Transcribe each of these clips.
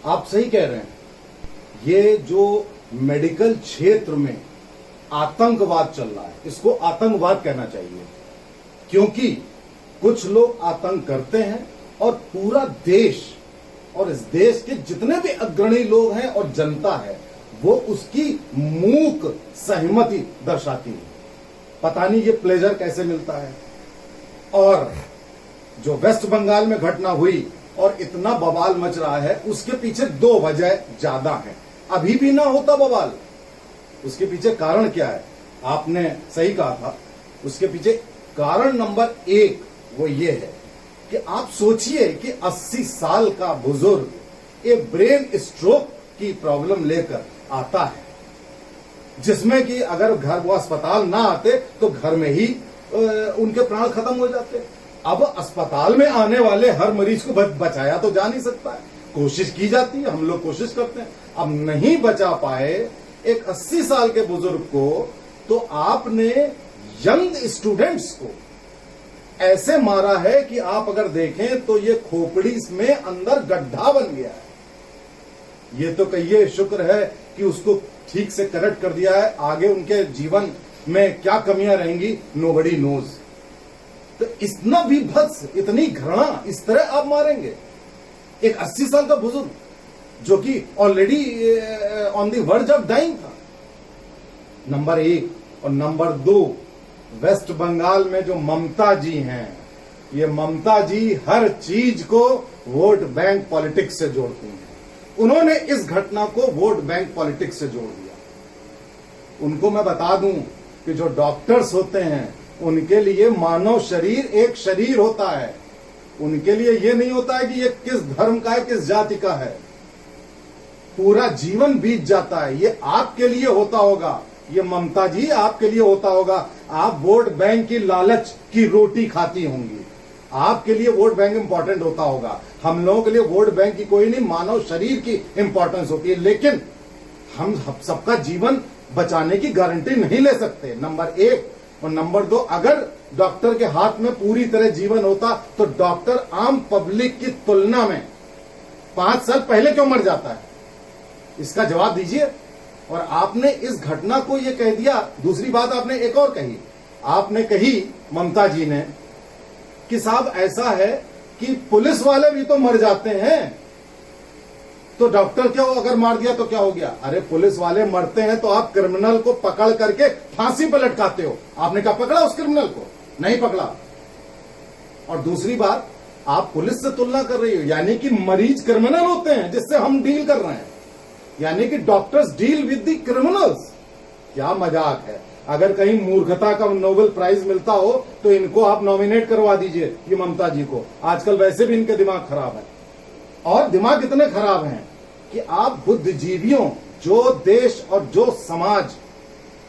आप सही कह रहे हैं। ये जो मेडिकल क्षेत्र में आतंकवाद चल रहा है, इसको आतंकवाद कहना चाहिए, क्योंकि कुछ लोग आतंक करते हैं और पूरा देश और इस देश के जितने भी अग्रणी लोग हैं और जनता है वो उसकी मूक सहमति दर्शाती है। पता नहीं ये प्लेजर कैसे मिलता है। और जो वेस्ट बंगाल में घटना हुई और इतना बवाल मच रहा है, उसके पीछे दो वजह ज्यादा है। अभी भी ना होता बवाल, उसके पीछे कारण क्या है? आपने सही कहा था, उसके पीछे कारण नंबर 1 वो ये है कि आप सोचिए कि 80 साल का बुजुर्ग एक ब्रेन स्ट्रोक की प्रॉब्लम लेकर आता है, जिसमें कि अगर घर वो अस्पताल ना आते तो घर में ही उनके प्राण खत्म हो जाते। अब अस्पताल में आने वाले हर मरीज को बचाया तो जा नहीं सकता है, कोशिश की जाती है, हम लोग कोशिश करते हैं, अब नहीं बचा पाए एक 80 साल के बुजुर्ग को, तो आपने यंग स्टूडेंट्स को ऐसे मारा है कि आप अगर देखें तो ये खोपड़ी में अंदर गड्ढा बन गया है। ये तो कहिए शुक्र है कि उसको ठीक से करेक्ट कर दिया है, आगे उनके जीवन में क्या कमियां रहेंगी नोबडी नोज। तो इतना भी भत्स, इतनी घृणा इस तरह आप मारेंगे एक 80 साल का बुजुर्ग जो कि already on the verge of dying था। नंबर 1 और नंबर 2, वेस्ट बंगाल में जो ममता जी हैं, ये ममता जी हर चीज को वोट बैंक पॉलिटिक्स से जोड़ती हैं। उन्होंने इस घटना को वोट बैंक पॉलिटिक्स से जोड़ दिया। उनको मैं बता दूं कि जो डॉक्टर्स होते हैं उनके लिए मानव शरीर एक शरीर होता है, उनके लिए ये नहीं होता है कि ये किस धर्म का है, किस जाति का है। पूरा जीवन बीत जाता है। ये आपके लिए होता होगा, ये ममता जी आपके लिए होता होगा। आप वोट बैंक की लालच की रोटी खाती होंगी, आपके लिए वोट बैंक इंपॉर्टेंट होता होगा। हम लोगों के लिए वोट बैंक की कोई नहीं, मानव शरीर की इंपॉर्टेंस होती है। लेकिन हम सबका जीवन बचाने की गारंटी नहीं ले सकते, नंबर 1। और नंबर 2, अगर डॉक्टर के हाथ में पूरी तरह जीवन होता तो डॉक्टर आम पब्लिक की तुलना में 5 साल पहले क्यों मर जाता है? इसका जवाब दीजिए। और आपने इस घटना को ये कह दिया। दूसरी बात आपने एक और कही, आपने कही ममता जी ने कि साहब ऐसा है कि पुलिस वाले भी तो मर जाते हैं, तो डॉक्टर क्या हो, अगर मार दिया तो क्या हो गया? अरे पुलिस वाले मरते हैं तो आप क्रिमिनल को पकड़ करके फांसी पर लटकाते हो। आपने क्या पकड़ा उस क्रिमिनल को? नहीं पकड़ा। और दूसरी बात, आप पुलिस से तुलना कर रही हो, यानी कि मरीज क्रिमिनल होते हैं जिससे हम डील कर रहे हैं, यानी कि doctors deal with the criminals. क्या मजाक है। अगर कहीं मूर्खता का नोबेल प्राइज मिलता हो तो इनको आप नॉमिनेट करवा दीजिए, ये ममता जी को। आजकल वैसे भी इनके दिमाग खराब है, और दिमाग इतने खराब हैं कि आप बुद्धिजीवियों, जो देश और जो समाज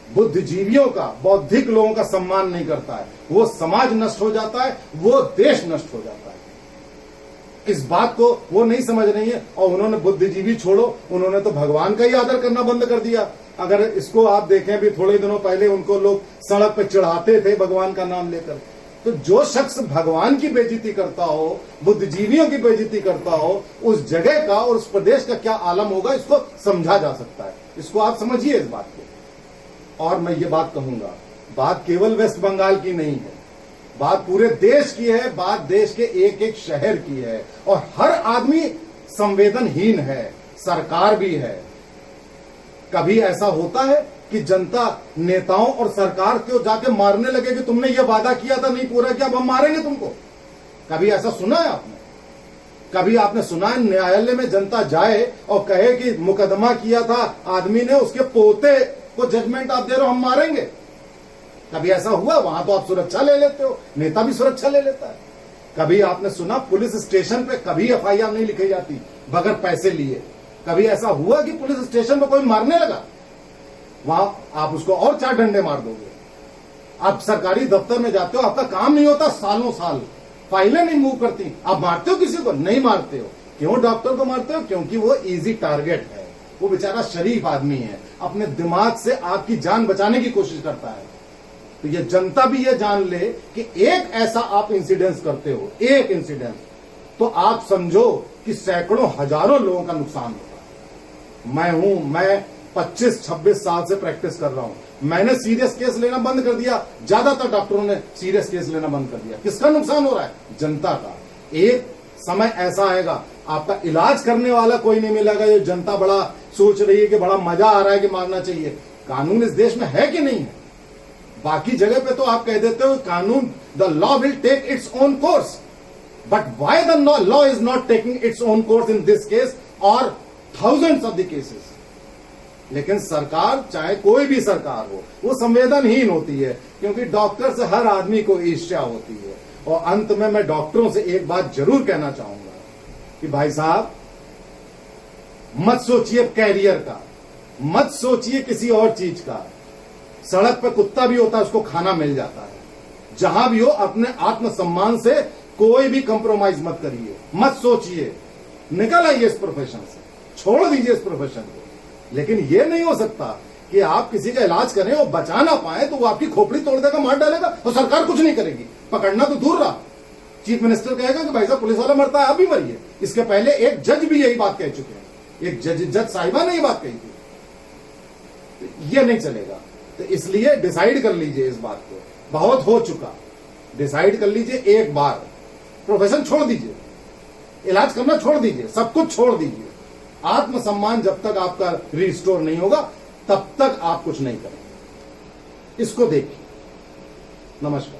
बुद्धिजीवियों का, बौद्धिक लोगों का सम्मान नहीं करता है, वो समाज नष्ट हो जाता है, वो देश नष्ट हो जाता है। इस बात को वो नहीं समझ रही है। और उन्होंने बुद्धिजीवी छोड़ो, उन्होंने तो भगवान का ही आदर करना बंद कर दिया। अगर इसको आप देखें, भी थोड़े दिनों पहले उनको लोग सड़क पर चढ़ाते थे भगवान का नाम लेकर। तो जो शख्स भगवान की बेइज्जती करता हो, बुद्धिजीवियों की बेइज्जती करता हो, उस जगह का और उस प्रदेश का क्या आलम होगा, इसको समझा जा सकता है। इसको आप समझिए इस बात को। और मैं ये बात कहूंगा, बात केवल वेस्ट बंगाल की नहीं है, बात पूरे देश की है, बात देश के एक एक शहर की है। और हर आदमी संवेदनहीन है, सरकार भी है। कभी ऐसा होता है कि जनता नेताओं और सरकार को जाके मारने लगे कि तुमने ये वादा किया था नहीं पूरा किया, अब हम मारेंगे तुमको? कभी ऐसा सुना है आपने? कभी आपने सुना है न्यायालय में जनता जाए और कहे कि मुकदमा किया था आदमी ने, उसके पोते को जजमेंट आप दे रहे हो, हम मारेंगे? कभी ऐसा हुआ? वहां तो आप सुरक्षा ले लेते हो, नेता भी सुरक्षा ले लेता है। कभी आपने सुना पुलिस स्टेशन पे कभी एफआईआर नहीं लिखी जाती बगैर पैसे लिए? कभी ऐसा हुआ कि पुलिस स्टेशन पे कोई मारने लगा, वहां आप उसको और 4 डंडे मार दोगे? आप सरकारी दफ्तर में जाते हो, आपका काम नहीं होता, सालों साल फाइलें नहीं मूव करती, आप मारते हो किसी को? नहीं मारते हो। क्यों डॉक्टर को मारते हो? क्योंकि वो इजी टारगेट है, वो बेचारा शरीफ आदमी है, अपने दिमाग से आपकी जान बचाने की कोशिश करता है। तो ये जनता भी ये जान ले कि एक ऐसा आप इंसिडेंस करते हो, एक इंसिडेंस, तो आप समझो कि सैकड़ों हजारों लोगों का नुकसान होगा। मैं 25-26 साल से प्रैक्टिस कर रहा हूं। मैंने सीरियस केस लेना बंद कर दिया, ज्यादातर डॉक्टरों ने सीरियस केस लेना बंद कर दिया। किसका नुकसान हो रहा है? जनता का। एक समय ऐसा आएगा आपका इलाज करने वाला कोई नहीं मिलेगा। ये जनता बड़ा सोच रही है कि बड़ा मजा आ रहा है कि मारना चाहिए। कानून इस देश में है कि नहीं है? बाकी जगह पे तो आप कह देते हो कानून, the law will take its own course, but why the law is not taking its own course in this case और थाउजेंड्स ऑफ द केसेस? लेकिन सरकार, चाहे कोई भी सरकार हो, वो संवेदनहीन होती है, क्योंकि डॉक्टर से हर आदमी को ईर्ष्या होती है। और अंत में मैं डॉक्टरों से एक बात जरूर कहना चाहूंगा कि भाई साहब, मत सोचिए कैरियर का, मत सोचिए किसी और चीज का। सड़क पे कुत्ता भी होता है, उसको खाना मिल जाता है। जहां भी हो, अपने आत्मसम्मान से कोई भी कंप्रोमाइज मत करिए, मत सोचिए, निकल आइए इस प्रोफेशन से, छोड़ दीजिए इस प्रोफेशन को। लेकिन यह नहीं हो सकता कि आप किसी का इलाज करें और बचा ना पाए तो वो आपकी खोपड़ी तोड़ देगा, मार डालेगा और सरकार कुछ नहीं करेगी। पकड़ना तो दूर रहा, चीफ मिनिस्टर कहेगा कि भाई साहब पुलिस वाला मरता है, आप भी मरिए। इसके पहले एक जज भी यही बात कह चुके हैं, एक जज साहिबा ने यही बात कही थी। ये नहीं चलेगा। तो इसलिए डिसाइड कर लीजिए इस बात को, बहुत हो चुका। डिसाइड कर लीजिए एक बार, प्रोफेशन छोड़ दीजिए, इलाज करना छोड़ दीजिए, सब कुछ छोड़ दीजिए। आत्मसम्मान जब तक आपका रिस्टोर नहीं होगा तब तक आप कुछ नहीं करेंगे। इसको देखिए। नमस्कार।